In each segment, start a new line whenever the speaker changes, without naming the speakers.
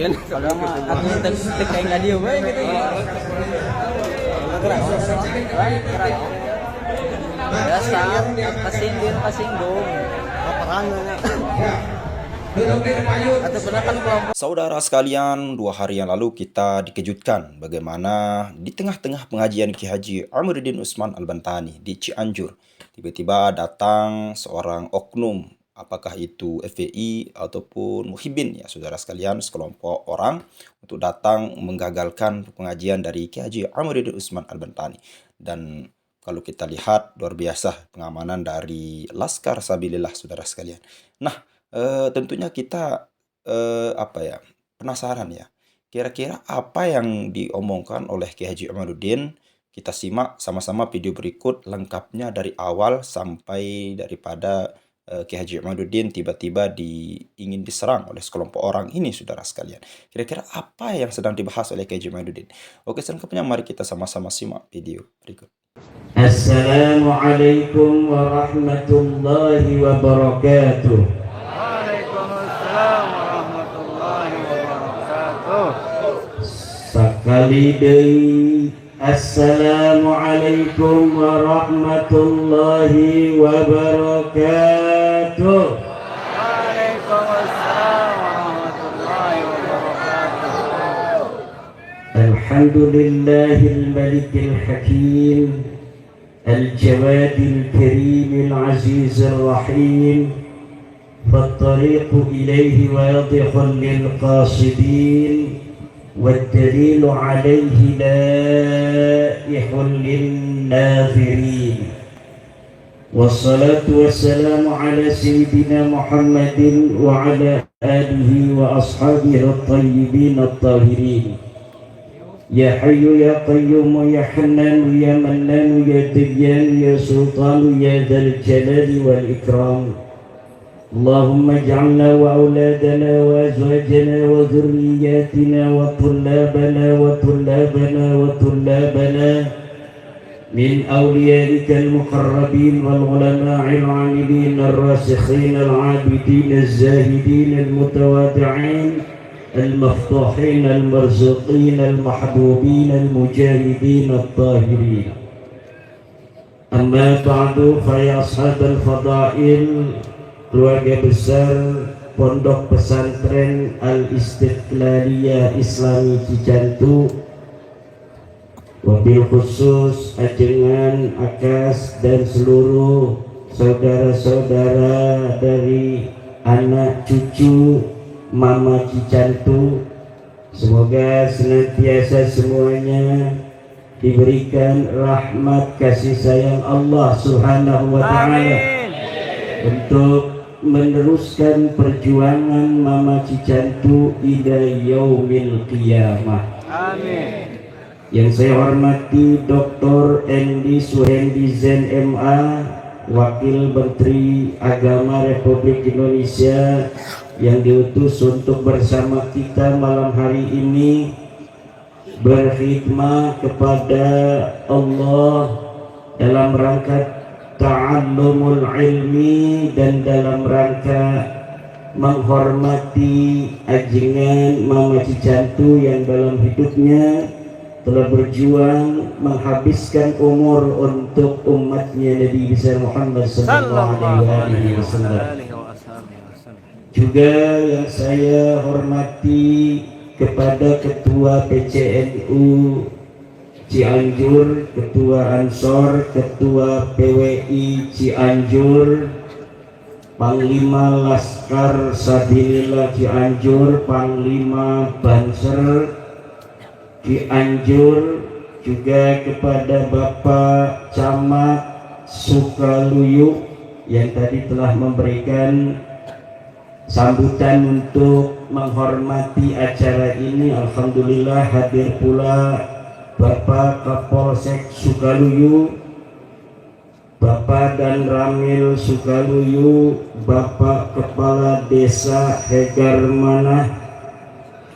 kalian.
Kalau mah aku kayak nggak dia baik gitu. Gerak. Biasa, kasinggung. Perangannya. Atau benar kan kelompok.
Saudara sekalian, 2 hari yang lalu kita dikejutkan bagaimana di tengah-tengah pengajian Ki Haji Amiruddin Utsman Al-Bantani di Cianjur, tiba-tiba datang seorang oknum, apakah itu FPI ataupun Muhibbin ya saudara sekalian, sekelompok orang untuk datang menggagalkan pengajian dari Ki Haji Amiruddin Utsman Al-Bantani. Dan kalau kita lihat luar biasa pengamanan dari Laskar Sabilillah saudara sekalian. Nah, tentunya kita penasaran ya, kira-kira apa yang diomongkan oleh Ki Haji Amiruddin. Kita simak sama-sama video berikut lengkapnya dari awal sampai daripada Ki Haji Amiruddin tiba-tiba ingin diserang oleh sekelompok orang ini saudara sekalian. Kira-kira apa yang sedang dibahas oleh Ki Haji Amiruddin? Oke, selengkapnya mari kita sama-sama simak video berikut.
Assalamualaikum warahmatullahi wabarakatuh. Sekali deui Assalamualaikum warahmatullahi wabarakatuh.
Waalaikumsalam warahmatullahi wabarakatuh.
Alhamdulillahil malikil hakim al-jawadil karimil azizir rahim. فالطريق إليه واضح للقاصدين والدليل عليه لائح للناظرين والصلاة والسلام على سيدنا محمد وعلى آله وأصحابه الطيبين الطاهرين. يا حي يا قيوم يا حنان يا منان يا ديان يا سلطان يا ذا الجلال والإكرام. اللهم اجعلنا وأولادنا وأزواجنا وذرياتنا وطلابنا من أوليائك المقربين والعلماء العاملين الراسخين العابدين الزاهدين المتواضعين المفتوحين المرزوقين المحبوبين المجاهدين الطاهرين. أما بعد فيا أصحاب الفضائل, keluarga besar Pondok Pesantren Al-Istiqlaliyah Islami Cijantu, wabil khusus ajengan, akas dan seluruh saudara-saudara dari anak cucu Mama Cijantu, semoga senantiasa semuanya diberikan rahmat kasih sayang Allah Subhanahu wa Ta'ala untuk meneruskan perjuangan Mama Cijantu ila yaumil qiyamah.
Amin.
Yang saya hormati Dr. Endi Suhendi Zen MA, Wakil Menteri Agama Republik Indonesia yang diutus untuk bersama kita malam hari ini berkhidmat kepada Allah dalam rangka ta'allumul ilmi dan dalam rangka menghormati ajengan Mama Cijantu yang dalam hidupnya telah berjuang menghabiskan umur untuk umatnya Nabi besar Muhammad sallallahu alaihi wasallam. Juga yang saya hormati kepada Ketua PCNU Cianjur, Ketua Ansor, Ketua PWI Cianjur, Panglima Laskar Sabilillah Cianjur, Panglima Banser Cianjur, juga kepada Bapak Camat Sukaluyu yang tadi telah memberikan sambutan untuk menghormati acara ini. Alhamdulillah hadir pula Bapak Kapolsek Sukaluyu, Bapak dan Ramil Sukaluyu, Bapak Kepala Desa Hegar Manah,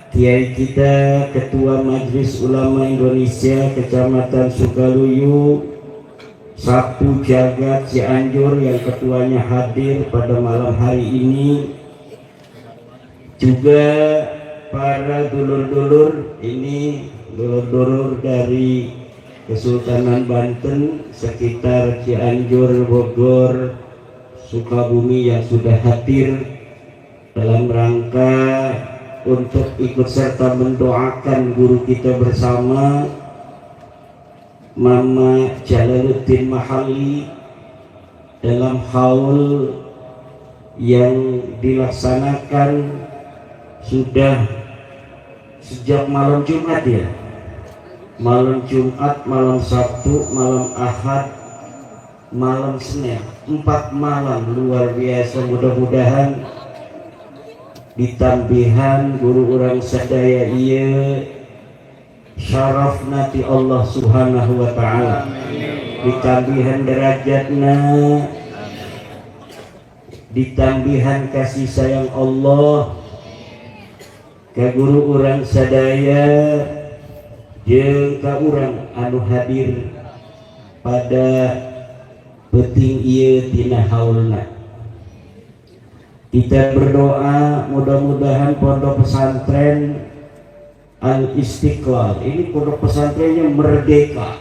Kiai kita Ketua Majelis Ulama Indonesia Kecamatan Sukaluyu, Sapu Jagat Cianjur yang ketuanya hadir pada malam hari ini. Juga para dulur-dulur, ini dulur-dulur dari Kesultanan Banten sekitar Cianjur, Bogor, Sukabumi yang sudah hadir dalam rangka untuk ikut serta mendoakan guru kita bersama, Mama Jalaluddin Mahalli, dalam haul yang dilaksanakan sudah sejak malam Jumat ya, malam Jumat, malam Sabtu, malam Ahad, malam Senin, 4 malam luar biasa. Mudah-mudahan ditambihan guru orang sadaya iya syaraf nati Allah subhanahu wa ta'ala, ditambihan derajatna, ditambihan kasih sayang Allah ke guru orang sadaya jeung ka urang anu hadir pada penting ieu tina haulna. Kita berdoa mudah-mudahan pondok pesantren Al-Istiqlal ini pondok pesantrennya merdeka.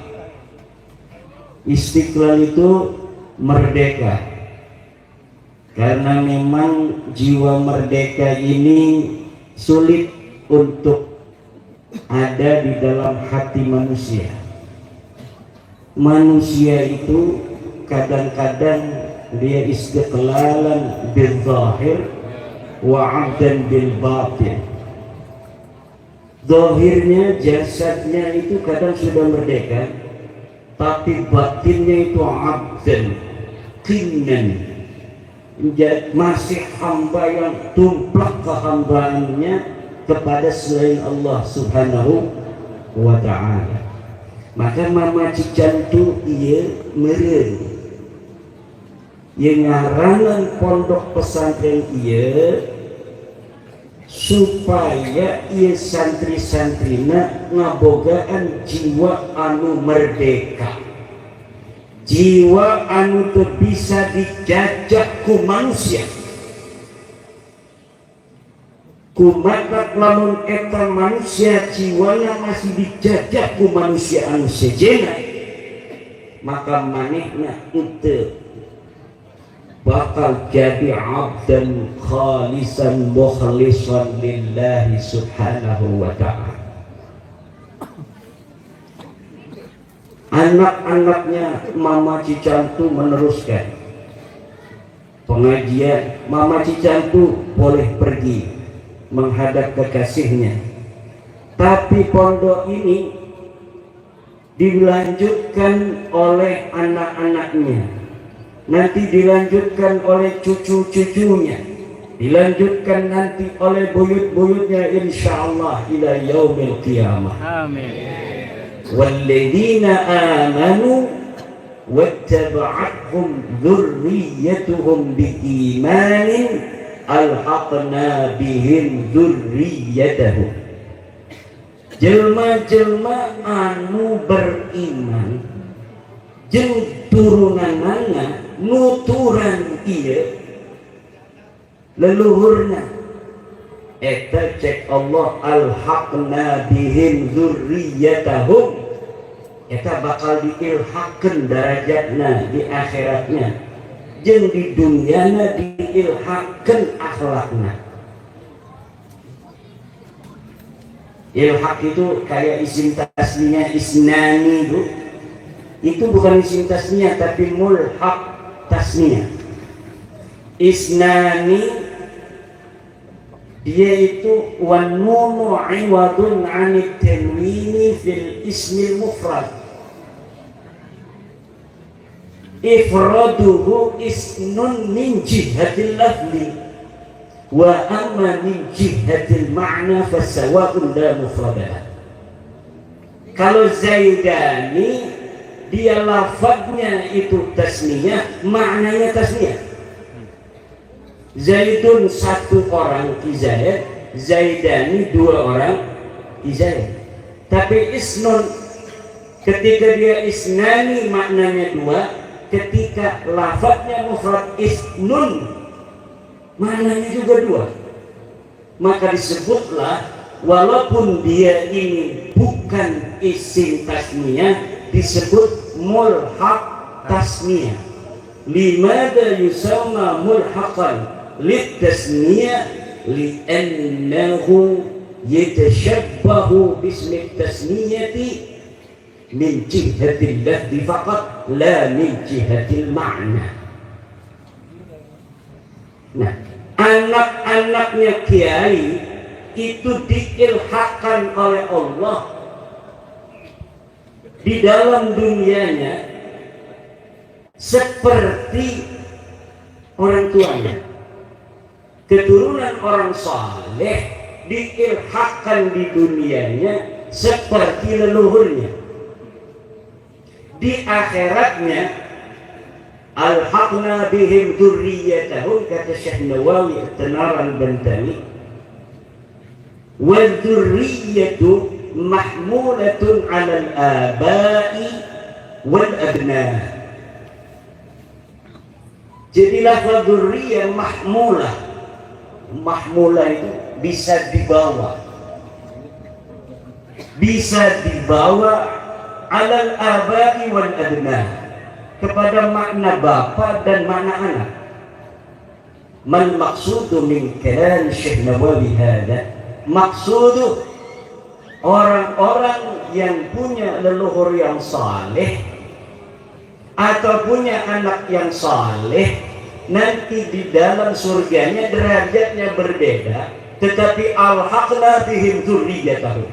Istiqlal itu merdeka, karena memang jiwa merdeka ini sulit untuk ada di dalam hati manusia. Manusia itu kadang-kadang dia istiqlalan bil zahir wa 'abdan bil batin. Zahirnya, jasadnya itu kadang sudah merdeka, tapi batinnya itu 'abdan, qinan, masih hamba yang tumplak kehambaannya kepada selain Allah subhanahu wa ta'ala. Maka Mama Cicantu ia meren yang ngarangan pondok pesantren ia supaya ia santri-santrina ngabogaan jiwa anu merdeka, jiwa anu teu bisa dijajah ku manusia. Kumaha lamun eta manusia jiwanya masih dijajah ku manusia anu sejenna, maka manehna teu bakal jadi abdan khalisan mukhlisan lillahi subhanahu wa ta'ala. Anak-anaknya Mama Cicantu meneruskan pengajian. Mama Cicantu boleh pergi menghadap kekasihnya, tapi pondok ini dilanjutkan oleh anak-anaknya, nanti dilanjutkan oleh cucu-cucunya, dilanjutkan nanti oleh buyut-buyutnya insyaallah ila yaumil qiyamah. Amin. Walladzina amanu wattaba'athum dzurriyyatuhum biimanin alhaqna bihim dzurriyyatahum. Jelma-jelma anu beriman jeung turunanna nuturan ieu leluhurna eta cek Allah alhaqna bihim dzurriyyatahum, eta bakal diilhaqkeun darajatna di akhiratnya, jeung di dunyana diilhaqkeun akhlakna. Ilhaq itu kayak isim tasniyah isnani itu bukan isim tasniyah tapi mulhaq tasniyah. Isnani dia itu wan nunu iwadun 'anit tanwini fil ismil mufrad. Ifraduhu isnun min jihatil lafzi wa amma min jihatil ma'na fasawa'un la mufradah. Kalau Zaidani dia lafadznya itu tasniyah, maknanya tasniyah. Zaidun satu orang ki Zaid, Zaidani dua orang ki Zaid. Tapi isnun ketika dia isnani maknanya dua, ketika lafadznya mufrad isnun maknanya juga dua, maka disebutlah walaupun dia ini bukan isim tasniyah, disebut mulhaq tasniyah. Limada yusamma mulhaqan litasniyah li'annahu yatashabbahu bismi tasniyati min jihatil lafzi faqat la min jihatil ma'na. Nah, anak-anaknya kiai itu diilhakkan oleh Allah di dalam dunianya seperti orang tuanya. Keturunan orang saleh diilhakkan di dunianya seperti leluhurnya. Di akhiratnya alhaqna bihim dzurriyyatahum, kata Syekh Nawawi At-Tanar Al-Bantani, wal dzurriyyatu mahmulatun 'ala al-aba'i wal abna. Jadi lafaz dzurriyyah mahmulah. Mahmulah itu bisa dibawa alal abai wal abna, kepada makna bapa dan makna anak. Man maqsudu min kalam Syekh Nawawi hada, maksudu orang-orang yang punya leluhur yang saleh atau punya anak yang saleh, nanti di dalam surganya derajatnya berbeda, tetapi alhaqna bihim dzurriyyatahum.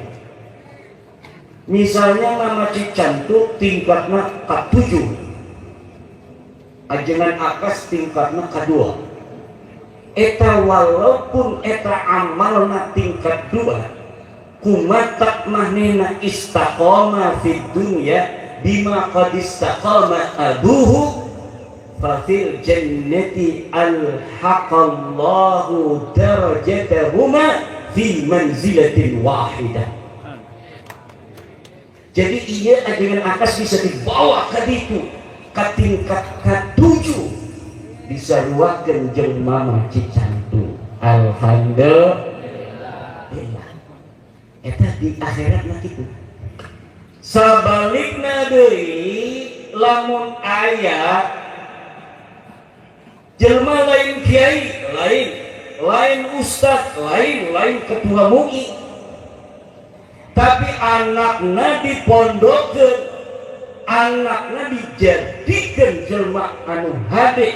Misalnya mama Cicantu tingkatnya K7, ajengan akas tingkatnya K2. Eta walaupun eta amalna tingkat 2, kumatak mahnena istaqama fid dunya bima qad istaqama abuhu, fafil jannati alhaqallahu darajatahuma fi manzilatin wahidah. Jadi iya ajengan akas bisa dibawa ke itu, ke tingkat ke-7, bisa ruakeun jeung mama Cicantu. Alhamdulillah. Eta di akhirat mah kitu. Sabalikna deui lamun aya jelema lain kiai, lain ustaz, lain ketua MUI, tapi anakna dipondokkeun, anakna dijadikeun jelema anu hade,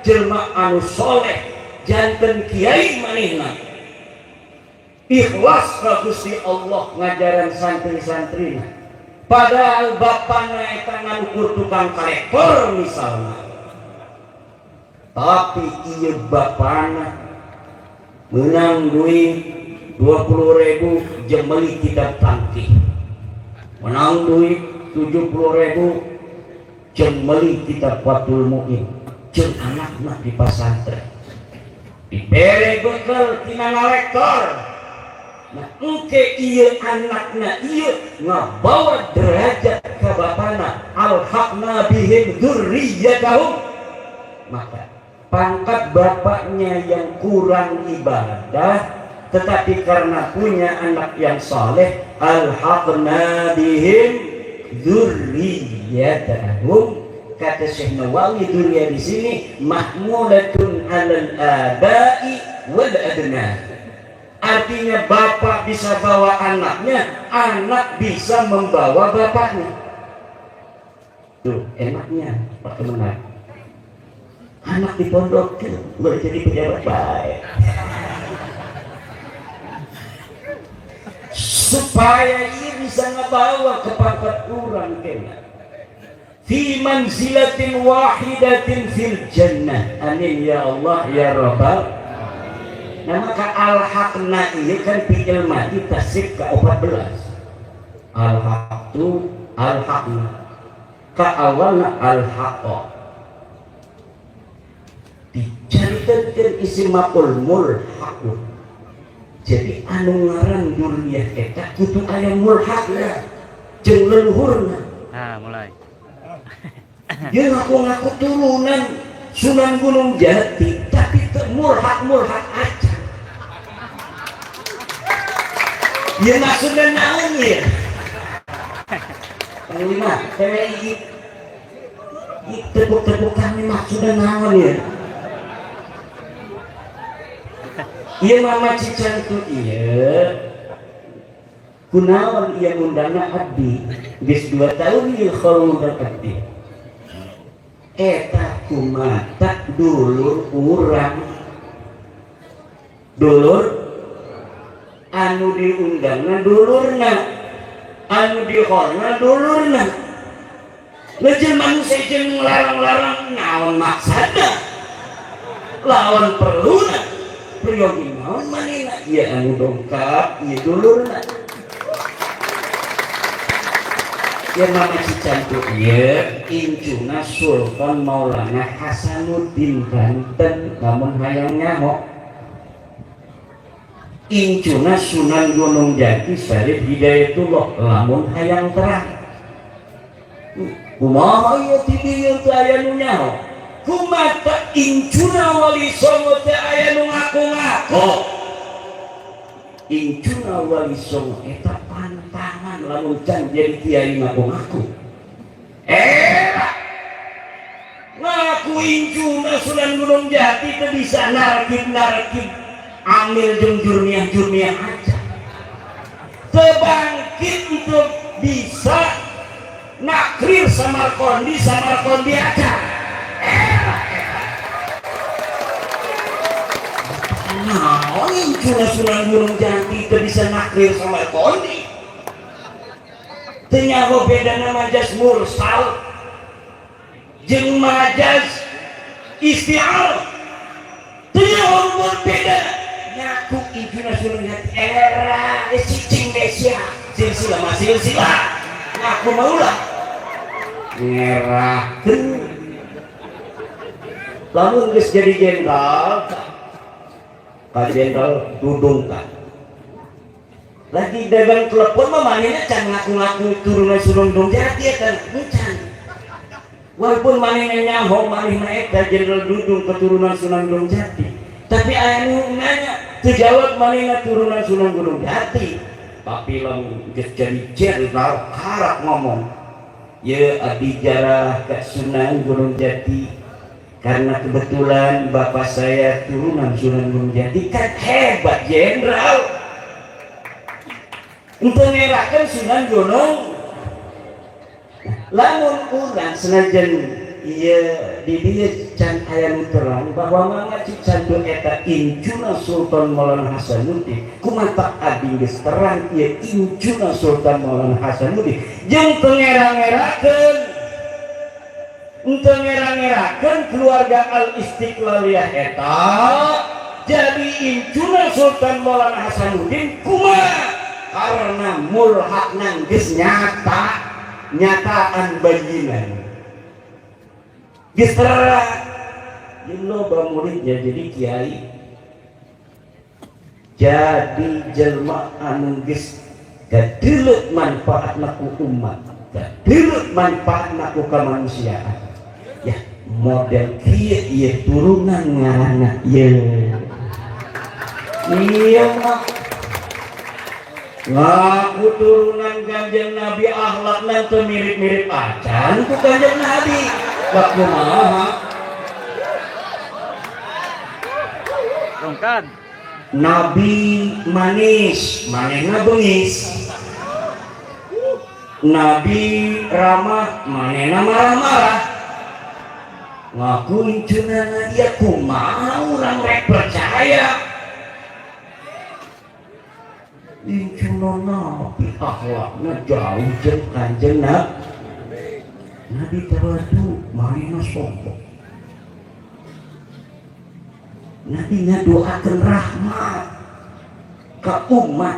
jelema anu soleh, janten kiai manehna ikhlas ka Gusti Allah ngajaran santri-santrina, padahal bapana eta nganukur tukang kolektor misalnya, tapi ieu bapana menang duit 20.000 jeung meuli kitab tangkih, menang duit 70.000 jeung meuli kitab Fathul Mu'in, jeung anakna di pasantren dibere bekel tina ngalektor. Nah, engke ieu anakna ieu ngabawa derajat ka bapana, alhaqna bihim dzurriyyatahum, maka pangkat bapaknya yang kurang ibadah tetapi karena punya anak yang saleh, alhaqna bihim dzurriyyatahum, kata Syekh Nawawi, dzurriyyah di sini mahmulatun 'alal abai wal abna. Artinya bapak bisa bawa anaknya, anak bisa membawa bapaknya. Tuh enaknya pertemanan. Anak di pondok itu boleh jadi pejabat baik. Supaya ia bisa ngebawa ke pangkat orang kena. Fi manzilatin wahidatin fil jannah. Amin ya Allah ya Rabbal. Nah maka alhaqna ini kan fi'il madi tasrif ke 14. Alhaqtu, alhaqna. Ka awalna alhaqa. Dicaritakeun isim maf'ul mulhaq. Jadi anu ngaran dzurriyyah eta kudu aya mulhaqna jeung leluhurna.
Nah, mulai.
Dia ngaku-ngaku turunan Sunan Gunung Jati, tapi mulhaq aja. Ya maksudnya naon ya? Panglima, PWI tepuk-tepukan ini maksudnya naon ya? Iya mama cican tuh iya. Kunaon iya undangnya abdi. Bis 2 tahun iya kalau undang abdi. Eta kumata dulur urang. Dulur anu diundangna dulurna. Anu dihorna dulurna. Lejen manusia jeung larang-larang naon maksada. Lawan perluna. Priyogi naon manehna ieu anu dongkap ieu dulurna. Ya mama si cantik ieu incuna Sultan Maulana Hasanuddin Banten namun hayang nyaho. Incuna Sunan Gunung Jati Syarif Hidayatullah lamun hayang terang. Kumaha ieu ti dieu teh aya nu nyaho? Kumata incuna Wali Songo teh aya nu ngaku-ngaku. Incuna Wali Songo eta pantangan lamun can jadi kiai ngaku-ngaku. Ngaku incuna Sunan Gunung Jati teh bisa narkib amil jeung jurniah aja. Tebangkit untuk bisa nakrir Samarkondi aja. Nah, incuna Sunan Gunung Jati teu bisa nakrir Samarkondi. Teu nyaho bedana majas mursal jeung majas isti'ar. Teu nyaho beda. Nyaku incuna Sunan Jati era cicing Desia silsilah masih silsilah. Ngaku maulah ngerahkeun. Lamun geus jadi jenderal Pak Jenderal Dudung kan lagi dagang telepon mah manehna can ngaku-ngaku turunan Sunan Gunung Jati kan can. Walaupun manehna nyaho manehna eta Jenderal Dudung keturunan Sunan Gunung Jati, tapi anu nanya teu jawab manehna turunan Sunan Gunung Jati. Tapi lamun geus jadi jenderal harap ngomong, "Ye abdi jarah ka Sunan Gunung Jati karena kebetulan bapak saya turunan Sunan Gunung Jati." Kan hebat jenderal. Untuk ngerakan Sunan Gunung. Lamun urang senajan ieu di dieu can aya nu terang bahwa mangga cicandu eta incuna Sultan Maulana Hasanuddin kumaha abdi geus terang ieu incuna Sultan Maulana Hasanuddin jeung teu ngera-ngerakeun. Untuk ngerang-ngerakan keluarga Al-Istiqlaliyah eta jadi incuna Sultan Maulana Hasanuddin kumaha karena mulhakna geus nyataan bajinan geus terang jeung loba muridnya jadi kiai jadi jelma anu geus gadeuleuk manfaatna ku umat gadeuleuk manfaatna ku kamanusiaan. Ya model kieu ieu turunan ngaranna ieu. Ieu mah ngaku turunan Kanjeng Nabi akhlakna teu mirip-mirip acan ku Kanjeng Nabi. Bak kumaha?
Rongkan.
Nabi manis, manehna beungis. Nabi ramah, manehna marah-marah. Ngaku incunana dia kumaha urang rek percaya. Incunana Nabi akhlakna jauh jeung Kanjeng Nabi tawadu manehna sombong. Nabi ngadoakeun rahmat ka umat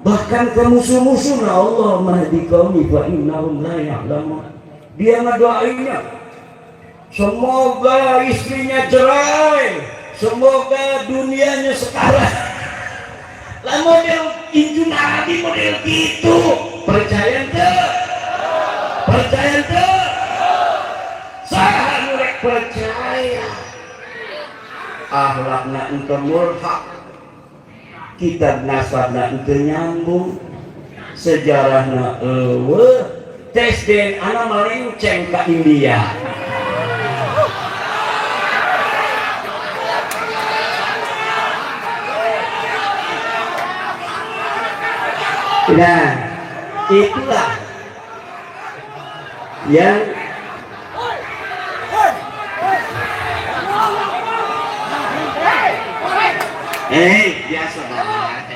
bahkan ke musuh-musuhna Allah mahdi qaumi fa innahum la ya'lamun. Dia ngadoainnya semoga istrinya cerai, semoga dunianya sekarang. Lah model incun Nabi model gitu, percaya teu? Percaya teu? Saha nu rek percaya? Akhlakna ente mulhak kitab nasabna itu nyambung, sejarahna tes DNA na melenceng ke India. Nah, itulah yang biasa banget.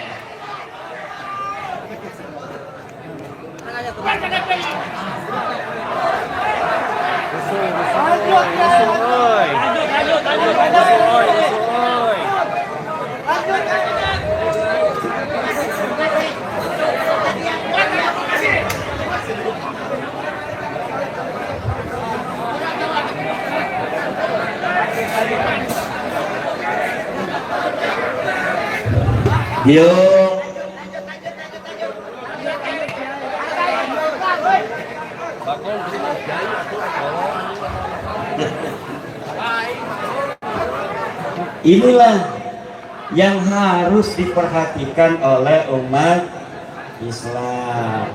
Yuk. Inilah yang harus diperhatikan oleh umat Islam.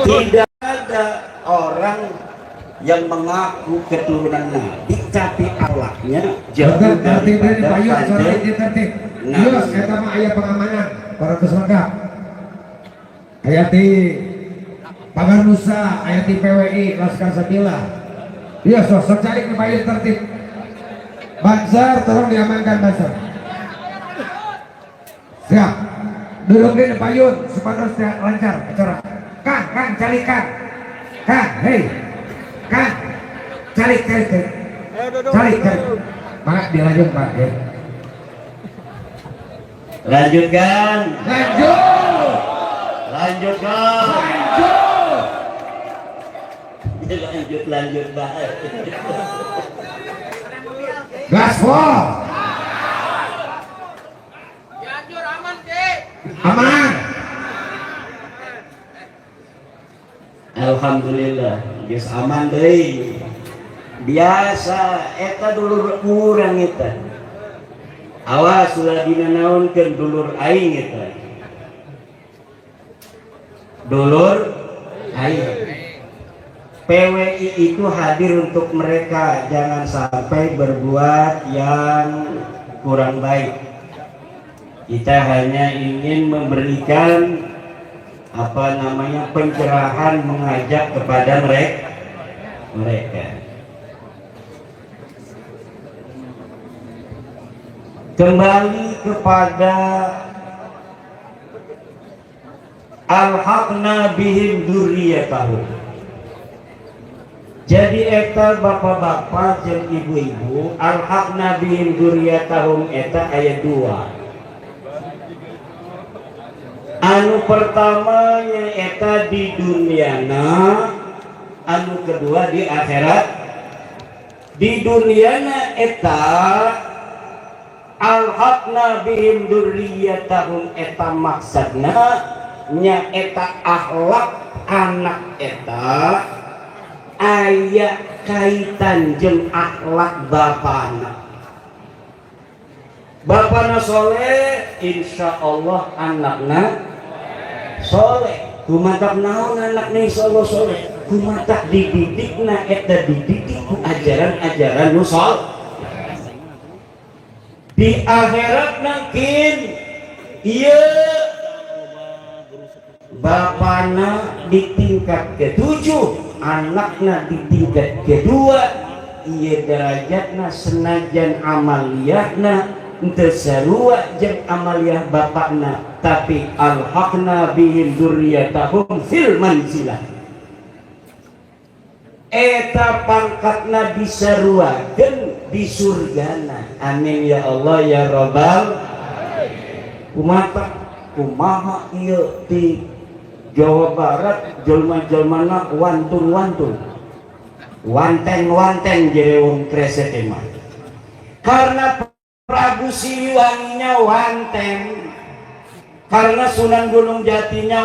Tidak ada orang yang mengaku keturunan Nabi tapi akhlaknya jauh daripada pandai.
Iya, saya mah ayah pengamanan para keselengkap. Ayat di Pagar Nusa, ayat di PWI Laskar Sabila. Iya, sosok cari ke payung tertib. Banser, tolong diamankan Banser. Siap. Duduk di payung supaya lancar acara. Kang, cari Kang. Kang, hei. Kang, cari. Pak, dilanjut Pak. Ya.
Lanjutkan. Lanjut banget.
Gaspol. Aman.
Alhamdulillah, geus aman deui. Biasa eta dulur urang eta. Awas ulah dinanaonkeun dulur aing eta. Dulur aing. PWI itu hadir untuk mereka, jangan sampai berbuat yang kurang baik. Kita hanya ingin memberikan pencerahan, mengajak kepada mereka. Kembali kepada alhaqna bihim dzurriyyatahum. Jadi eta bapak-bapak jeung ibu-ibu, alhaqna bihim dzurriyyatahum eta ayat 2. Anu pertama nyaeta di duniana, anu kedua di akhirat. Di duniana eta alhaqna bihim dzurriyyatahum eta maksudna nyaeta akhlak anak eta aya kaitan jeung akhlak bapana. Bapana soleh, insya Allah anakna soleh. Kumatak naon anakna insya Allah soleh. Kumatak dididikna eta dididik ku ajaran-ajaran nu soleh. Di akhirat nakin ieu bapana di tingkat ke-7, anakna di tingkat ke-2, ieu derajatna senajan amaliyahna teu sarua jeung amaliyah bapakna, tapi alhaqna bihim dzurriyyatahum fil manzilah. Eta pangkatna disaruakeun di surgana. Amin ya Allah ya Rabbal. Kumaha ieu di Jawa Barat jelma-jelmana wantun-wantun. wanten jadi wong kreset emang. Karena Prabu Siliwanginya wanten, karena Sunan Gunung Jatinya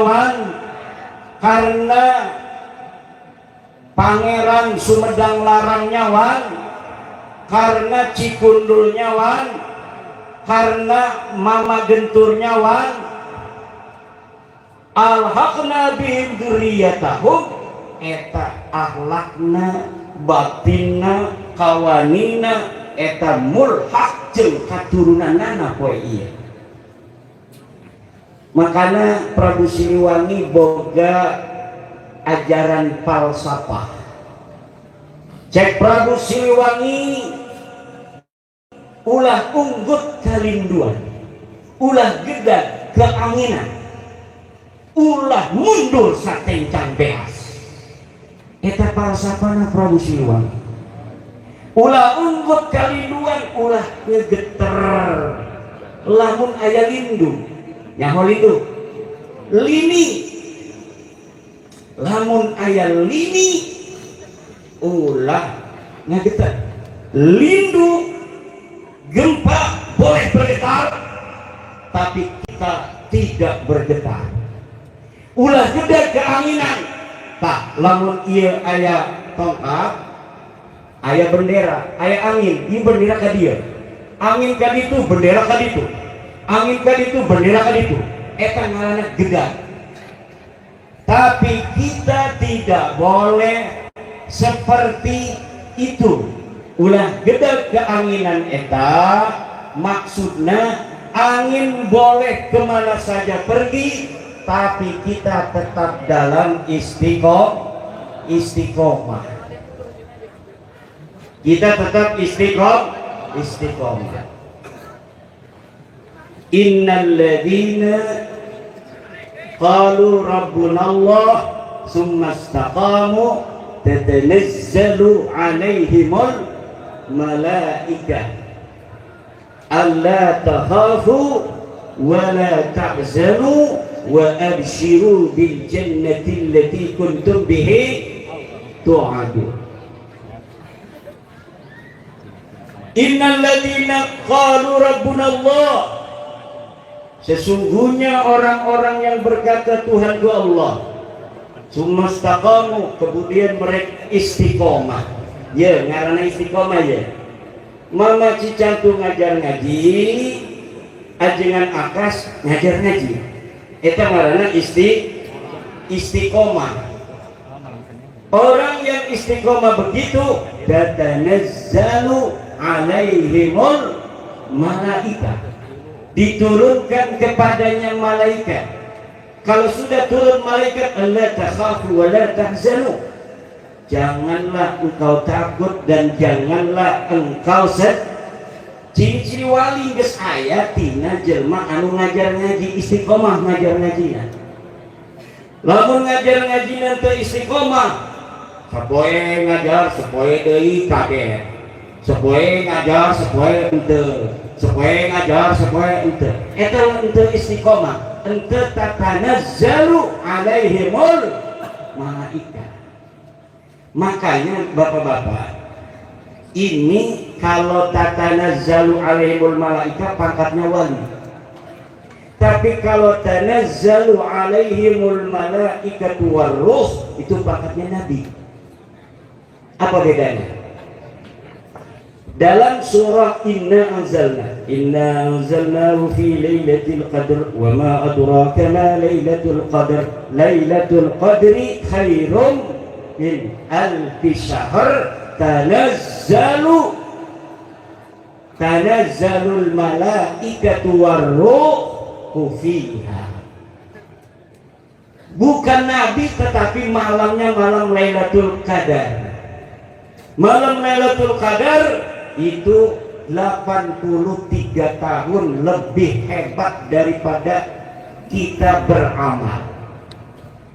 karena Pangeran Sumedang Larangnya karena Cikundulnya karena Mama Genturnya alhaqna bihim dzurriyyatahum eta akhlakna batinna kawanina eta mulhaq jeung katurunanna poe ieu. Makana Prabu Siliwangi boga ajaran falsafah. Cek Prabu Siliwangi ulah unggut kalinduan, ulah gedag keanginan, ulah mundur satencang beas. Eta falsafana Prabu Siliwangi. Ulah unggut kalinduan, ulah ngegeter. Lamun aya lindung, nyaho lindung, lini. Lamun aya lini, ulah ngegeter. Lindung, gempa boleh bergetar, tapi kita tidak bergetar. Ulah gede keanginan, tak lamun iya aya tongkat, aya bendera, aya angin, ini bendera ka dia, angin ka ditu, bendera ka ditu, angin ka ditu, bendera ka ditu, eta ngaranna gede. Tapi kita tidak boleh seperti itu. Ulah gede keanginan eta, maksudnya angin boleh kemana saja pergi, tapi kita tetap dalam istiqomah. Kita tetap istiqomah. Innal ladzina qalu rabbunallah tsumma istaqamu tatanazzalu 'alaihimul malaikah alla takhafu wa la tahzanu wa abshiru bil jannati allati kuntum bihi tu'adun. Innal ladzina qalu rabbuna Allah, sesungguhnya orang-orang yang berkata Tuhan ku Allah, sumastaqamu, kemudian mereka istiqomah. Ya, ngaranna istiqomah ya. Mama Cicantu ngajar ngaji, ajengan Akas ngajar ngaji. Eta ngaranna istiqomah. Orang yang istiqomah begitu, tatanazzalu alaihimul malaika, diturunkan kepadanya malaikat. Kalau sudah turun malaikat, alla takhafu wa la tahzanu, janganlah engkau takut dan janganlah engkau ciri-ciri wali geus aya tina jelema anu ngajar ngaji istiqomah ngajar ngajina. Lamun ngajar ngajina teu istiqomah, sapoe ngajar sapoe deui kaget, sapoe ngajar sapoe henteu, sapoe ngajar sapoe henteu. Eta henteu istiqomah, henteu tatanazzalu alaihimul malaika. Makanya bapak-bapak, ini kalau tatanazzalu alaihimul malaika pangkatnya wali. Tapi kalau tanazzalu alaihimul malaikatu warruh itu pangkatnya nabi. Apa bedanya? Dalam surah Inna anzalnahu fi lailatul qadr wa ma adraka ma lailatul qadr lailatul qadri khairum min alfi syahr tanazzalul malaikatu warruhu fiha. Bukan nabi tetapi malamnya malam Lailatul Qadar. Malam Lailatul Qadar itu 83 tahun lebih hebat daripada kita beramal.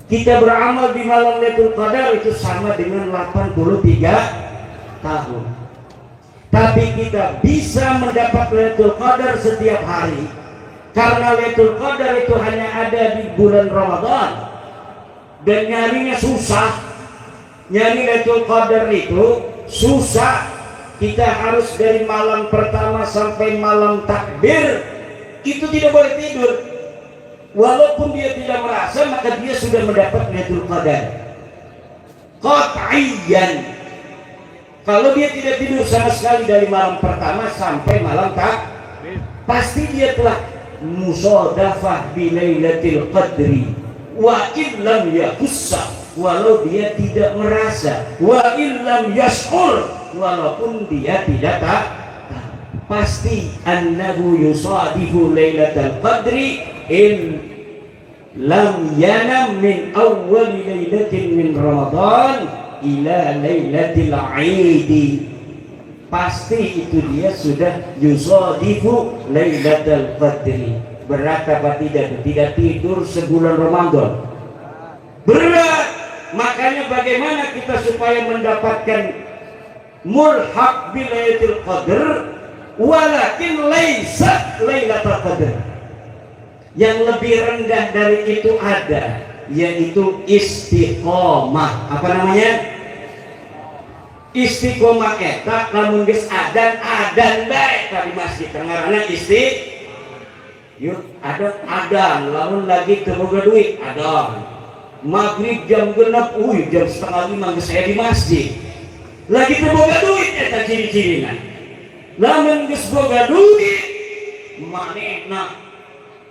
Kita beramal di malam Lailatul Qadar itu sama dengan 83 tahun. Tapi kita bisa mendapat Lailatul Qadar setiap hari karena Lailatul Qadar itu hanya ada di bulan Ramadan dan nyarinya susah. Nyanyi Lailatul Qadar itu susah. Kita harus dari malam pertama sampai malam takbir itu tidak boleh tidur. Walaupun dia tidak merasa, maka dia sudah mendapat Lailatul Qadar qat'iyyan. Kalau dia tidak tidur sama sekali dari malam pertama sampai malam takbir, pasti dia telah musadafah bi Lailatul Qadri wa illam yakussa, walau dia tidak merasa, wa illam yash'ur, walaupun dia tidak tak, pasti annahu yusadifu Lailatul Qadri in lam yanam min awwal lailatin min Ramadan ila Lailatul Aidi. Pasti itu dia sudah yusadifu Lailatul Qadri. Berat apa tidak? Tidak tidur sebulan Ramadan. Berat. Makanya bagaimana kita supaya mendapatkan mulhaq bi Lailatul Qadr walakin laysat Lailatul Qadr. Yang lebih rendah dari itu ada, yaitu istiqomah. Apa namanya? Istiqomah eta lamun geus adan bae di masjid ngaranna yuk adan lamun lagi teu boga duit adan. Maghrib jam 6, jam setengah 5 geus saya di masjid. Lagi teu boga duit eta ciri-cirina. Lamun geus boga duit manehna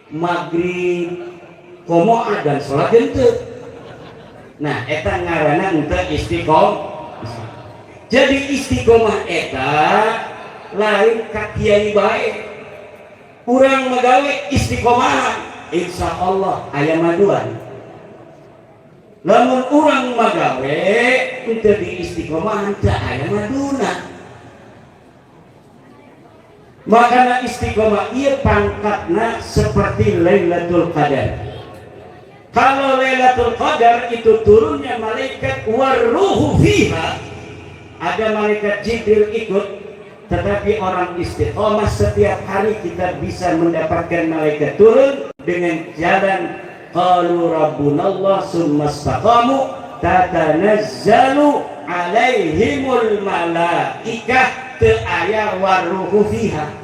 maghrib komo adan salat henteu. Nah eta ngaranna henteu istiqomah. Jadi istiqomah eta lain ka kiai bae. Urang magawe istiqomah, insya Allah aya maduan. Lamun urang magawe untuk di istiqomah teu aya maduna. Makana istiqomah ieu pangkatna seperti Lailatul Qadar. Kalau Lailatul Qadar itu turunnya malaikat waruhu fiha, ada malaikat Jibril ikut. Tetapi orang istiqomah setiap hari kita bisa mendapatkan malaikat turun dengan jalan qalu rabbunallah summa istaqamu tatanazzalu alaihimul malaikah teu aya waruhu fiha.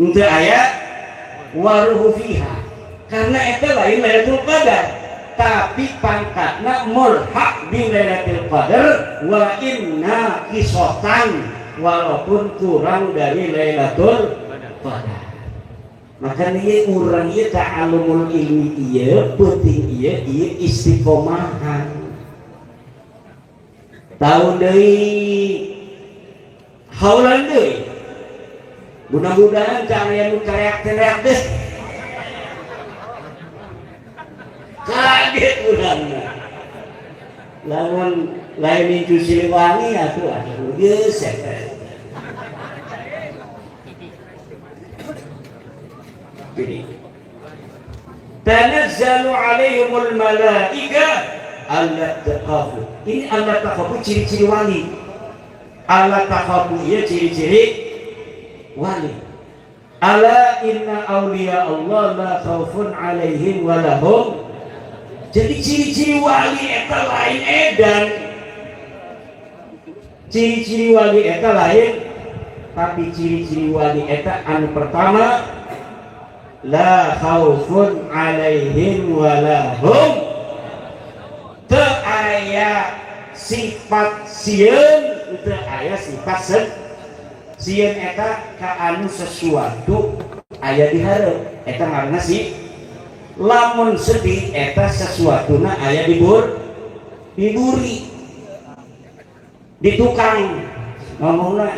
Teu aya waruhu fiha. Karena itu lain Lailatul Qadar. Tapi pangkatna mulhaq bi Lailatul Qadar wa inna kisotan, walaupun kurang dari Lailatul Qadar. Maka ieu urang ieu ta'allumul ilmi ieu penting ieu istiqomahan. Tahu deui haulan deui. Mudah-mudahan caranya nu kareak-kareak teh kaget urangna. Lamun lain itu Siliwangi atuh geus eta. Tanazzalu alaihimul malaika alla taqafu. Ini alla taqafu ciri-ciri wali. Alla taqafu ya ciri-ciri wali. Ala inna awliya Allah la khaufun alaihim wa lahum. Jadi ciri-ciri wali eta lain edan. Ciri-ciri wali eta lain, tapi ciri-ciri wali eta anu pertama la khaufun alaihim wa lahum. Teu aya sifat sieun, teu aya sifat sieun eta ka anu sesuatu aya di hareup. Eta ngaranna si lamun sedih eta sesuatuna aya di buri di tukang ngomongna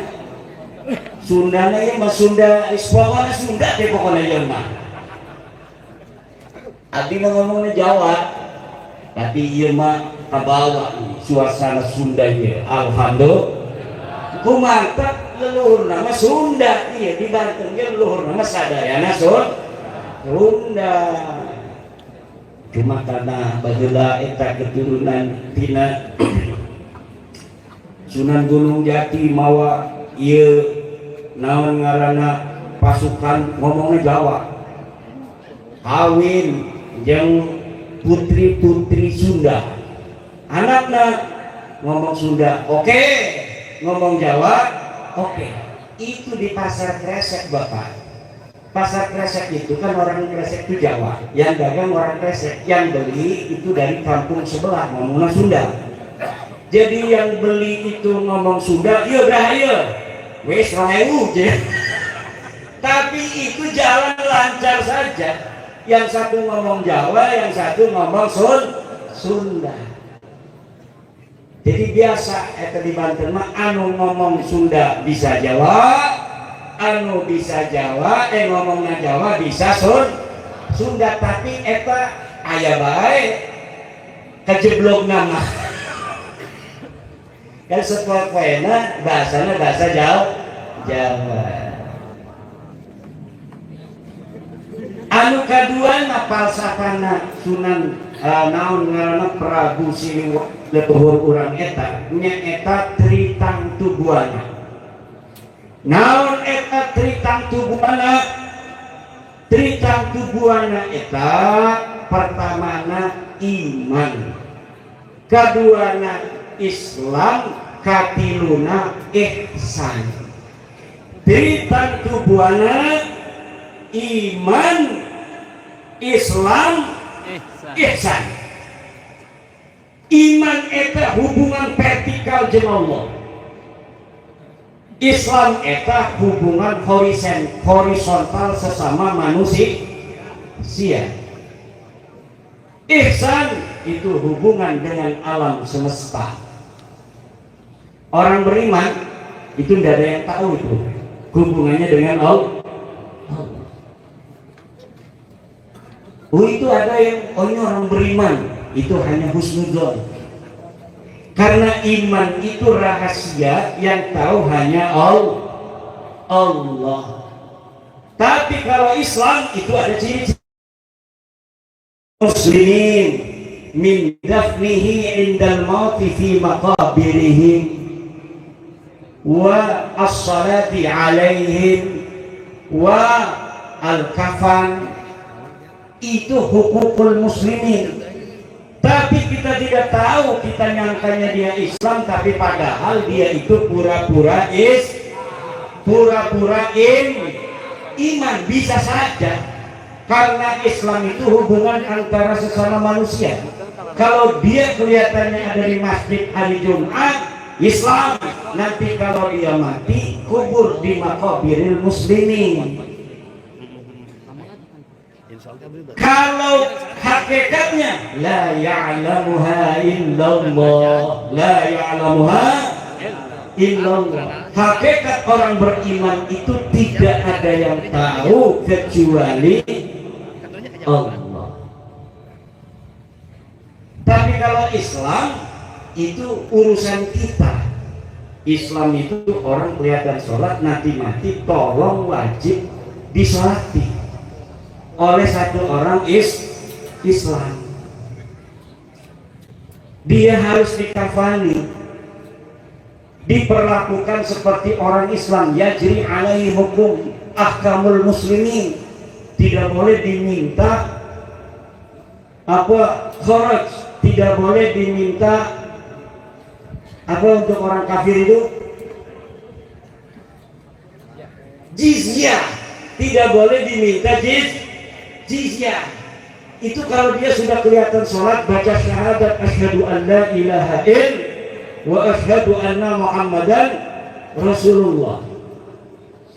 Sundana ya mah Sunda pokoknya Sunda deh pokoknya ya mah abdi mah ngomongna Jawa tapi ieu mah kabawa suasana Sunda ieu alhamdulillah kumantap leluhurna mah Sunda ieu di Banten ge leluhurna mah sadayana Sunda. Cuma karena bageula eta keturunan tina Sunan Gunung Jati mawa ieu naon ngaranna pasukan ngomongna Jawa kawin jeung putri-putri Sunda Anaknya ngomong Sunda, oke. Ngomong Jawa, oke. Itu di pasar Kresek, Bapak. Pasar Kresek itu kan orang Kresek itu Jawa, yang dagang orang Kresek, yang beli itu dari kampung sebelah ngomongnya Sunda. Jadi yang beli itu ngomong Sunda, iya dah iya, wes rayu. Tapi itu jalan lancar saja. Yang satu ngomong Jawa, yang satu ngomong Sunda. Jadi biasa eta di Banten mah anu ngomong Sunda bisa Jawa, anu bisa Jawa, ngomongnya Jawa bisa Sunda, tapi eta aya bae kejeblok nama. Kan sepoe-poena bahasana bahasa Jawa. Anu kadua na falsafana Sunan naon ngaranna Prabu Siliwangi leluhur urang eta nyaeta Tritang Tubuana. Naon eta Tritang Tubuana? Tritang Tubuana eta pertamana iman, kaduana Islam, katiluna ihsan. Tritang Tubuana iman, Islam, ihsan. Iman eta hubungan vertikal jeung Allah. Islam eta hubungan horizontal sesama manusia. Ihsan itu hubungan dengan alam semesta. Orang beriman itu tidak ada yang tahu itu hubungannya dengan Allah. Itu ada yang orang beriman itu hanya husnudzon. Karena iman itu rahasia yang tahu hanya Allah. Tapi kalau Islam itu ada ciri-ciri. Muslimin min dafnihi indal mauti fi maqabirihim wa as-salati alaihim wa al-kafan. Itu hukukul muslimin. Tapi kita tidak tahu, kita nyangkanya dia Islam, tapi padahal dia itu pura-pura iman. Bisa saja, karena Islam itu hubungan antara sesama manusia. Kalau dia kelihatannya ada di masjid hari Jumat, Islam. Nanti kalau dia mati, kubur di maqabiril muslimin. Kalau hakikatnya la ya'lamuha illallah, la ya'lamuha illallah. Hakikat orang beriman itu tidak ada yang tahu kecuali Allah. Tapi kalau Islam itu urusan kita. Islam itu orang kelihatan sholat, nanti mati tolong wajib disolati oleh satu orang Islam. Dia harus dikafani, diperlakukan seperti orang Islam. Yajri alaihi hukum ahkamul muslimin. Tidak boleh diminta kharaj, tidak boleh diminta untuk orang kafir itu jizyah, tidak boleh diminta jizyah. Itu kalau dia sudah kelihatan sholat, baca syahadat asyhadu an la ilaha illallah wa asyhadu anna muhammadan rasulullah.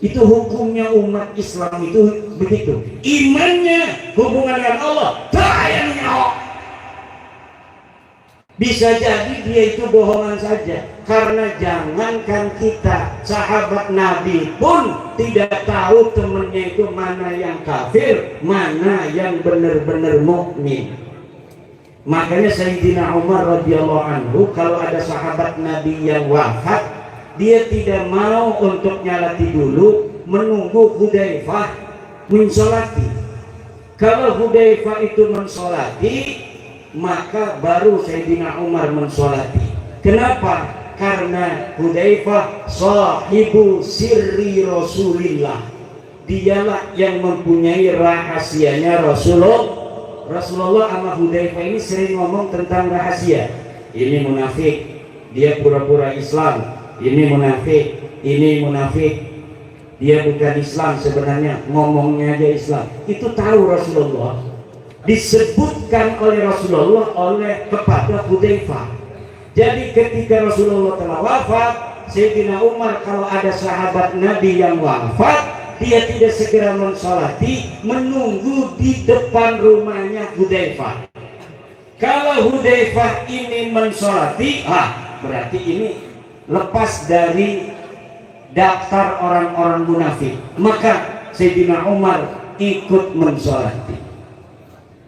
Itu hukumnya umat Islam itu begitu. Imannya hubungan dengan Allah, tayangnya Allah. Bisa jadi dia itu bohongan saja. Karena jangankan kita, sahabat Nabi pun tidak tahu temannya itu mana yang kafir, mana yang benar-benar mukmin. Makanya Sayyidina Umar radhiyallahu anhu, kalau ada sahabat Nabi yang wafat, dia tidak mau untuk nyalati dulu, menunggu Hudzaifah mensolati. Kalau Hudzaifah itu mensolati, maka baru Sayyidina Umar mensolati. Kenapa? Karena Hudzaifah sahibu sirri Rasulillah. Dialah yang mempunyai rahasianya Rasulullah sama Hudzaifah ini sering ngomong tentang rahasia. ini munafik. Dia pura-pura Islam, ini munafik. Ini munafik. Dia bukan Islam sebenarnya, ngomongnya aja Islam. Itu tahu Rasulullah. Disebutkan oleh Rasulullah kepada Hudzaifah. Jadi ketika Rasulullah telah wafat, Sayyidina Umar kalau ada sahabat Nabi yang wafat, dia tidak segera mensolati, menunggu di depan rumahnya Hudzaifah. Kalau Hudzaifah ini mensolati, berarti ini lepas dari daftar orang-orang munafik. Maka Sayyidina Umar ikut mensolati.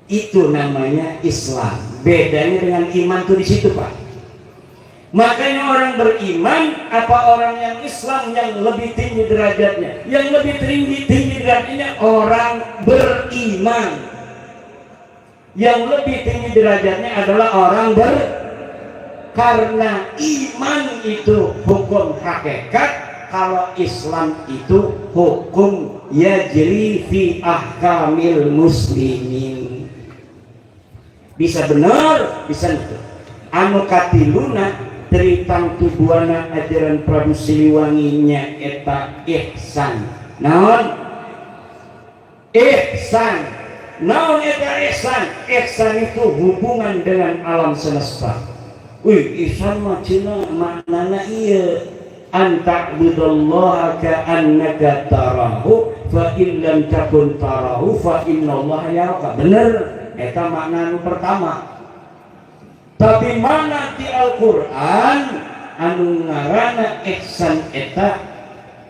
Itu namanya Islam. Bedanya dengan iman tuh di situ, Pak. Makanya orang beriman apa orang yang Islam yang lebih tinggi derajatnya? Yang lebih tinggi derajatnya orang beriman. Yang lebih tinggi derajatnya adalah orang karena iman itu hukum hakikat, kalau Islam itu hukum yajri fi ahkamil muslimin. Bisa benar, bisa itu. Anu katiluna teritang tubuhana ajaran Prabu Siliwangi eta ihsan. Naon? Ihsan. Naon eta ihsan? Ihsan itu hubungan dengan alam semesta. Ihsan mah cenah maknana ieu anta'budallaha ka'annaka tarahu fa in lam takun tarahu fa innallaha yaraka. Bener. Eta makna pertama. Tapi mana di Al-Quran anu ngaranna ihsan eta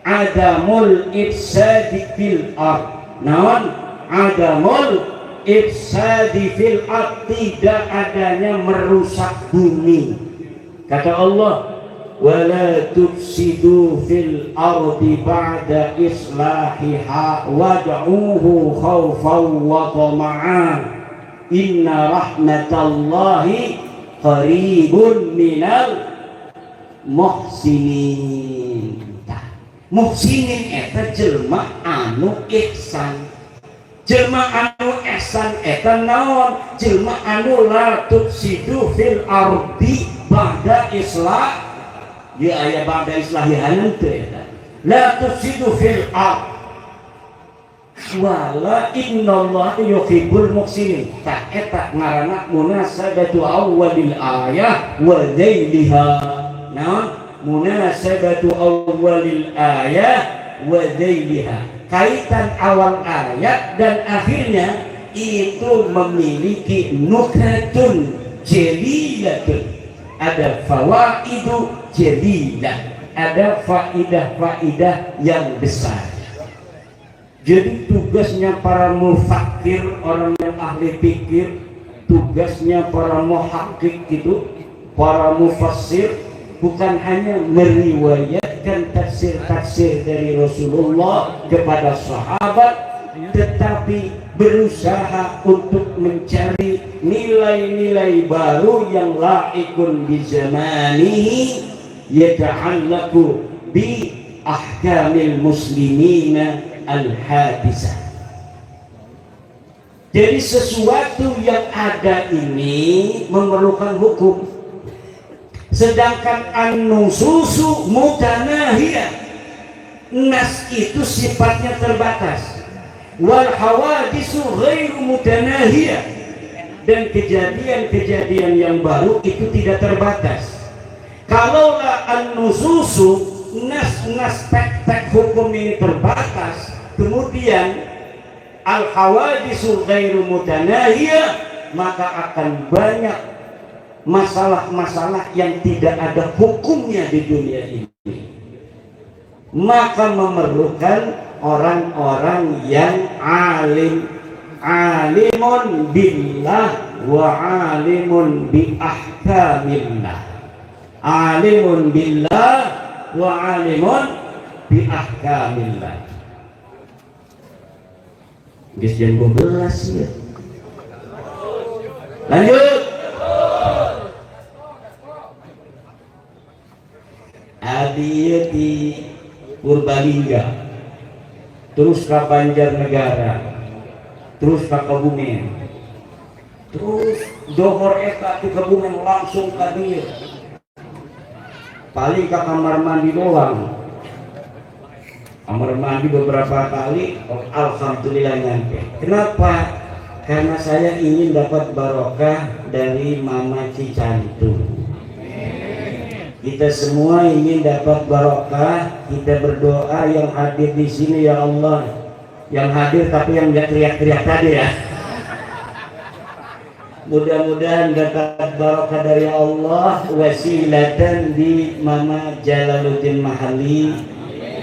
adamul ifsadi fil ard. Naon? Adamul ifsadi fil ard, tidak adanya merusak bumi. Kata Allah, wala tufsidu fil ardi ba'da islahiha wad'uhu khawfan wa tama'an. Inna rahmatallahi qaribun minal muhsinin. Muhsinin eta jelma anu ihsan. Jelma anu ihsan eta naon? Jelma anu la tufsidu fil ardi ba'da islah. Dia aya ba'da islahihan teu eta. La tufsidu fil ardi wala innallaha yuhibbul muhsinin. Tak eta ngaranna munasabatu awwalil ayah wa dhailiha. Naon? Munasabatu awwalil ayah wa dhailiha. Kaitan awal ayat dan akhirnya itu memiliki nukhatun jalilatun. Ada fawaidu jalilah, ada faidah-faidah yang besar. Jadi tugasnya para mufakir, orang yang ahli pikir, tugasnya para muhakkik itu, para mufassir, bukan hanya meriwayatkan tafsir-tafsir dari Rasulullah kepada sahabat, tetapi berusaha untuk mencari nilai-nilai baru yang laikun bi zamanihi yata'allaqu bi ahkamil muslimina al-hadisah. Jadi sesuatu yang ada ini memerlukan hukum. Sedangkan an-nususu mutanahiyah, nas itu sifatnya terbatas. Wal hawadisu ghairu mutanahiyah, dan kejadian-kejadian yang baru itu tidak terbatas. Kalaulah an-nususu, nas-nas tek-tek hukum ini terbatas, kemudian al-hawadisu ghairu mutanahiyah, maka akan banyak masalah-masalah yang tidak ada hukumnya di dunia ini. Maka memerlukan orang-orang yang alimun billah wa alimun bi ahkamillah. Alimun billah wa alimun bi ahkamillah. Geus jam 12 ya. Lanjut. Abi di Purbalingga, terus ke Banjarnegara, terus ke Kebumen. Terus dohor eta di kebumen langsung ke dia. Paling ke kamar mandi doang. Kamar mandi beberapa kali, alhamdulillah nyampe. Kenapa? Karena saya ingin dapat barokah dari Mama Cicantu. Kita semua ingin dapat barokah. Kita berdoa yang hadir di sini ya Allah. Yang hadir tapi yang nggak teriak-teriak tadi ya. Mudah-mudahan dapat barokah dari Allah, wasilatan di Mama Jalaluddin Mahalli.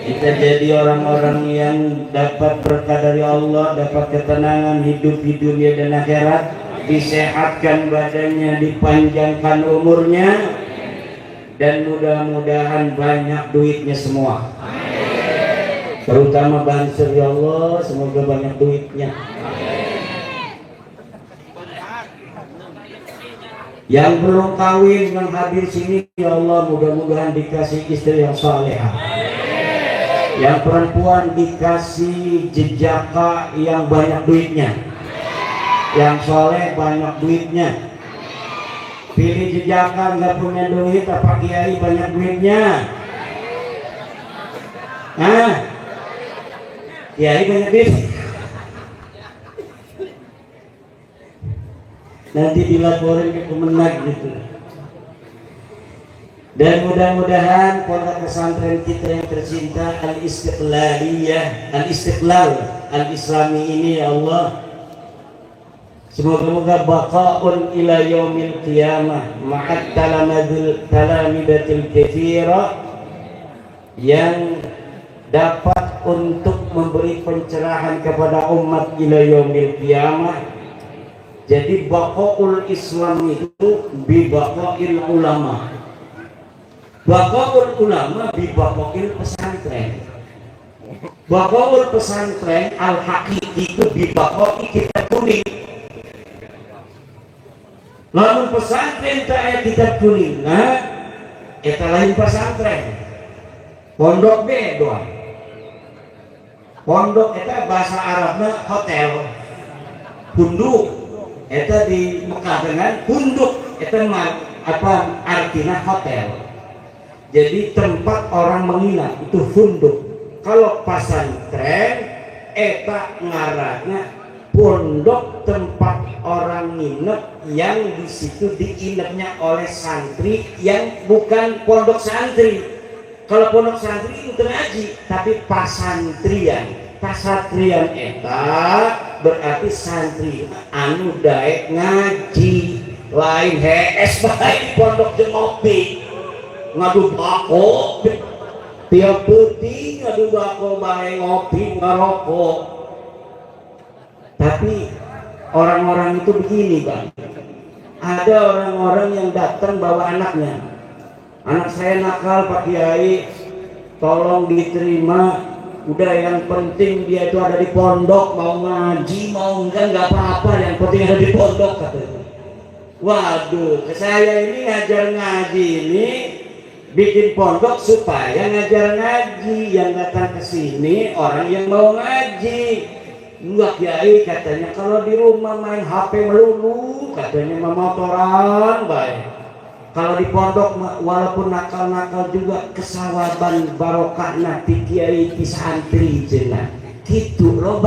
Kita jadi orang-orang yang dapat berkah dari Allah, dapat ketenangan hidup di dunia dan akhirat, disehatkan badannya, dipanjangkan umurnya, dan mudah-mudahan banyak duitnya semua. Terutama Banser ya Allah, semoga banyak duitnya. Yang belum kawin, yang hadir sini ya Allah, mudah-mudahan dikasih istri yang salehah. Yang perempuan dikasih jejaka yang banyak duitnya. Yang soleh banyak duitnya. Pilih jejaka nggak punya duit, apa kiai banyak duitnya? Nah, kiai banyak duit. Nanti dilaporin ke Kemenag gitu. Dan mudah-mudahan pondok pesantren kita yang tercinta Al-Istiqlal Al-Islami ini ya Allah, semoga-moga baqaun ila yaumil qiyamah ma'at talamidatil katsira yang dapat untuk memberi pencerahan kepada umat ila yaumil qiyamah. Jadi baqaul Islam itu bi baqail ulama. Baqaul ulama bi baqail pesantren. Baqaul pesantren al-haqiqi itu bi baqail kitab kuning. Lamun pesantren tak aya kitab kuning, nah eta lain pesantren. Pondok be doang. Pondok eta bahasa Arabna hotel. Punduk eta di Mekah dengan punduk eta apa artinya hotel. Jadi tempat orang menginap itu funduk. Kalau pesantren eta ngaranna pondok, tempat orang nginep yang di situ diinapnya oleh santri yang bukan pondok santri. Kalau pondok santri itu ngaji, tapi pasantrian. Pasantrian eta berarti santri anu daek ngaji, lain hees bae pondok jeung ngopi. Ngadu bako tiap putih, ngadu bako bae ngopi ngerokok. Tapi orang-orang itu begini Bang, ada orang-orang yang datang bawa anaknya. Anak saya nakal Pak Kiai, tolong diterima. Udah yang penting dia itu ada di pondok, mau ngaji mau enggak apa-apa, yang penting ada di pondok katanya. Waduh, saya ini ngajar ngaji ini bikin pondok supaya ngajar ngaji, yang datang ke sini orang yang mau ngaji. Enggak Kiai katanya, kalau di rumah main HP melulu katanya, memotoran baik. Kalau di pondok walaupun nakal-nakal juga kesawaban barokah nanti Kiai di santri cenah. Gitu loh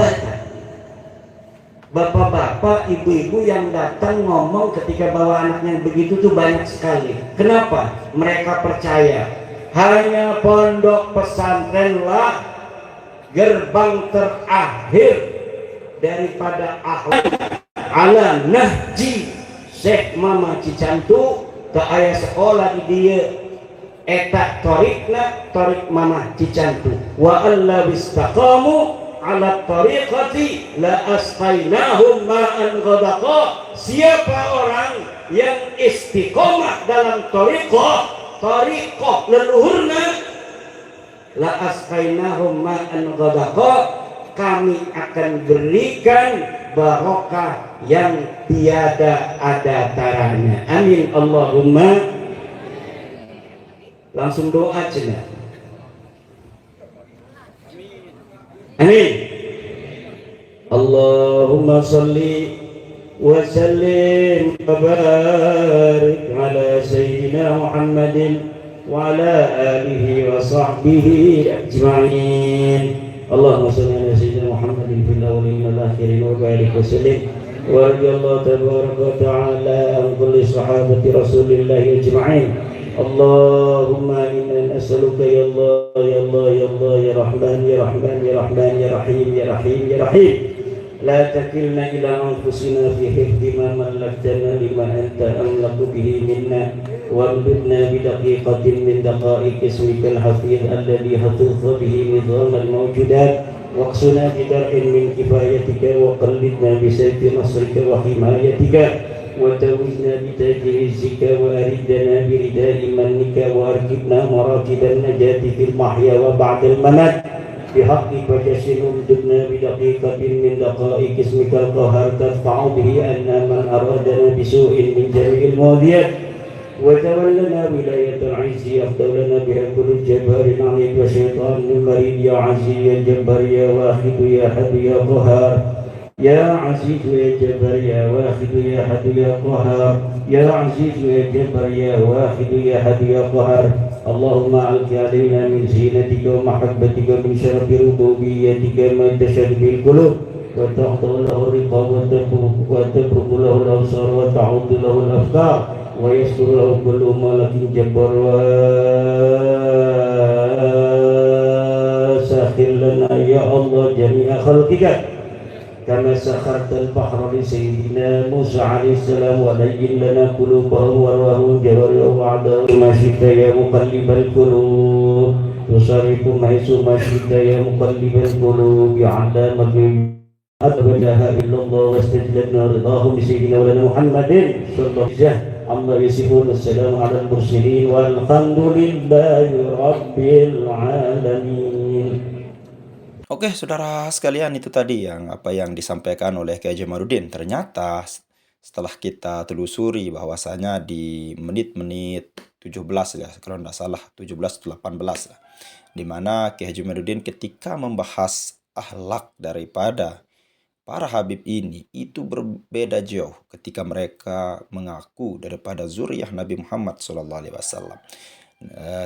bapak-bapak, ibu-ibu yang datang ngomong ketika bawa anaknya begitu tuh banyak sekali. Kenapa? Mereka percaya hanya pondok pesantrenlah gerbang terakhir daripada akhlak ala nahji Syekh Mama Cicantu. Tak aya sekolah di dia eta torikna torik Mama Cicantu. Wa alla bistaqamu ala tariqati la asqainahum ma'an ghadaqa. Siapa orang yang istiqomah dalam tariqah leluhurna, la asqainahum ma'an ghadaqa, kami akan berikan barokah yang tiada ada taranya. Amin Allahumma. Langsung doa cenah. Amin. Allahumma sholli وسلم وبارك على سيدنا محمد وعلى آله وصحبه أجمعين. اللهم صل على سيدنا محمد في الأولين والآخرين وبارك وسلم. ورضي الله تبارك وتعالى عن كل صحابة رسول الله أجمعين. اللهم إنا نسألك يا الله يا الله يا الله يا رحمن يا رحمن يا رحمن يا رحيم يا رحيم يا رحيم، لا تكلنا إلى أنفسنا في حفظ ما ملكتنا لما أنت أملك به منا، وارزقنا بدقيقة من دقائق اسمك الحفيظ الذي حفظت به نظام الموجودات، واقصنا بدرع من كفايتك، وقلدنا بسيف نصرك وحمايتك، وتوجنا بتاج عزك، وأردنا برداء منك، وأركبنا مراكب النجاة في المحيا وبعد الممات بحق فجسد امددنا بدقيقة من دقائق اسمك القهار تدفع به أن من أرادنا بسوء من جميع الماضيات، وتولنا ولاية العز يفضل لنا بها كل الجبار عنيد وشيطان المريد. يا عزيز يا جبار يا واحد يا حد يا قهار، يا عزيز يا جبار يا واحد يا حد يا قهار، يا عزيز يا جبار يا واحد يا حد يا قهار. اللهم ألق علينا من زينتك ومحبتك ومن شرف ربوبيتك ما تشهد به القلوب وتحضر له الرقاب وتبرق له الأبصار وتعود له الأفكار ويسر له كل ملك جبار وساخر لنا يا الله جميع خلقك كما سخرت البحر لسيدنا موسى عليه السلام، ولين لنا قلوبهم وارواحهم جوارهم وأعداءهم ما شئت يا مقلب القلوب، تصرفهم حيث ما شئت يا مقلب القلوب على مغيب أبدا إلا الله، واستجلبنا رضاهم بسيدنا ولنا محمد صلى الله عليه وسلم عما يصفون. السلام على المرسلين والحمد لله رب العالمين.
Oke, saudara sekalian, itu tadi yang disampaikan oleh Kiai Jamaluddin. Ternyata setelah kita telusuri bahwasanya di menit-menit 17 ya, kalau tidak salah 17 atau 18 lah, di mana Kiai Jamaluddin ketika membahas akhlak daripada para habib ini itu berbeda jauh ketika mereka mengaku daripada zuriyah Nabi Muhammad SAW.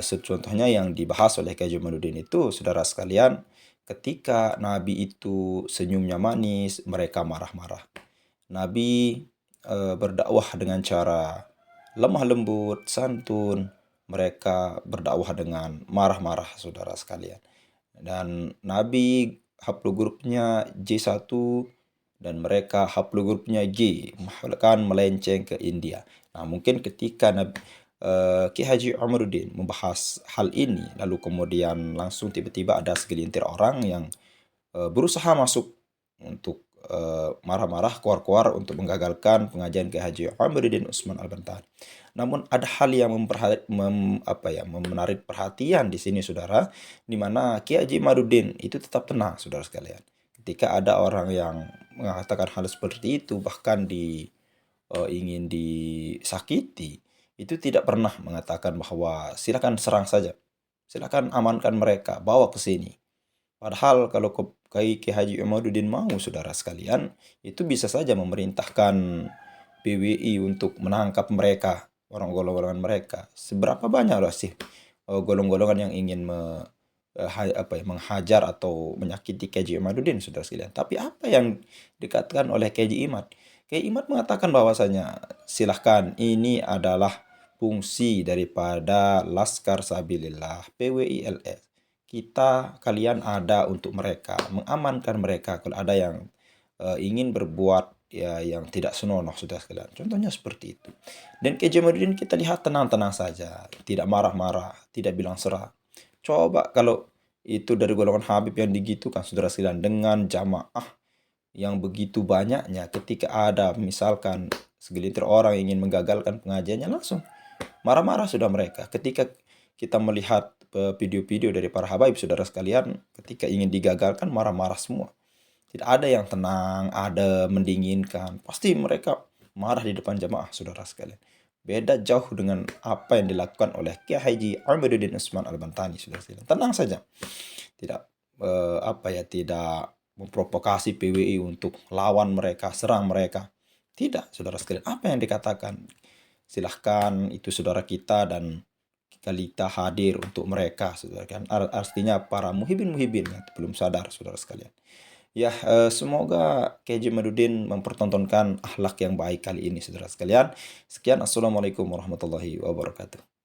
Contohnya yang dibahas oleh Kiai Jamaluddin itu, saudara sekalian, ketika Nabi itu senyumnya manis, mereka marah-marah. Nabi berdakwah dengan cara lemah lembut, santun, mereka berdakwah dengan marah-marah, saudara sekalian. Dan Nabi haplogrupnya J1 dan mereka haplogrupnya G, bahkan melenceng ke India. Nah, mungkin ketika Ki Haji Amaruddin membahas hal ini, lalu kemudian langsung tiba-tiba ada segelintir orang yang berusaha masuk untuk marah-marah, keluar-keluar untuk menggagalkan pengajian Ki Haji Amaruddin Utsman Al-Bantani. Namun ada hal yang menarik perhatian di sini, saudara, di mana Ki Haji Amaruddin itu tetap tenang, saudara sekalian. Ketika ada orang yang mengatakan hal seperti itu, bahkan ingin disakiti, itu tidak pernah mengatakan bahwa silakan serang saja, silakan amankan mereka, bawa ke sini. Padahal kalau Kiai Haji Amaluddin mau, saudara sekalian, itu bisa saja memerintahkan PWI untuk menangkap mereka, orang golongan mereka. Seberapa banyak loh sih golongan yang ingin menghajar atau menyakiti Kiai Haji Amaluddin, saudara sekalian. Tapi apa yang dikatakan oleh Kiai Haji Imad? Kiai Imad mengatakan bahwasanya silahkan, ini adalah fungsi daripada Laskar Sabilillah, PWILS. Kalian ada untuk mereka, mengamankan mereka kalau ada yang ingin berbuat ya yang tidak senonoh, saudara sekalian. Contohnya seperti itu. Dan Kiai Jamaluddin kita lihat tenang-tenang saja, tidak marah-marah, tidak bilang serah. Coba kalau itu dari golongan Habib yang digitukan, saudara sekalian, dengan jamaah yang begitu banyaknya, ketika ada misalkan segelintir orang ingin menggagalkan pengajiannya, langsung marah-marah sudah mereka. Ketika kita melihat video-video dari para habaib, saudara sekalian, ketika ingin digagalkan marah-marah semua. Tidak ada yang tenang, ada mendinginkan. Pasti mereka marah di depan jamaah, saudara sekalian. Beda jauh dengan apa yang dilakukan oleh Kiai Haji Amaluddin Utsman Al-Bantani, saudara sekalian. Tenang saja. Tidak tidak memprovokasi PWI untuk lawan mereka, serang mereka. Tidak, saudara sekalian. Apa yang dikatakan? Silahkan, itu saudara kita dan kita hadir untuk mereka, saudara kan. Artinya para muhibin-muhibin yang belum sadar, saudara sekalian. Ya, semoga KJ Madudin mempertontonkan akhlak yang baik kali ini, saudara sekalian. Sekian, Assalamualaikum warahmatullahi wabarakatuh.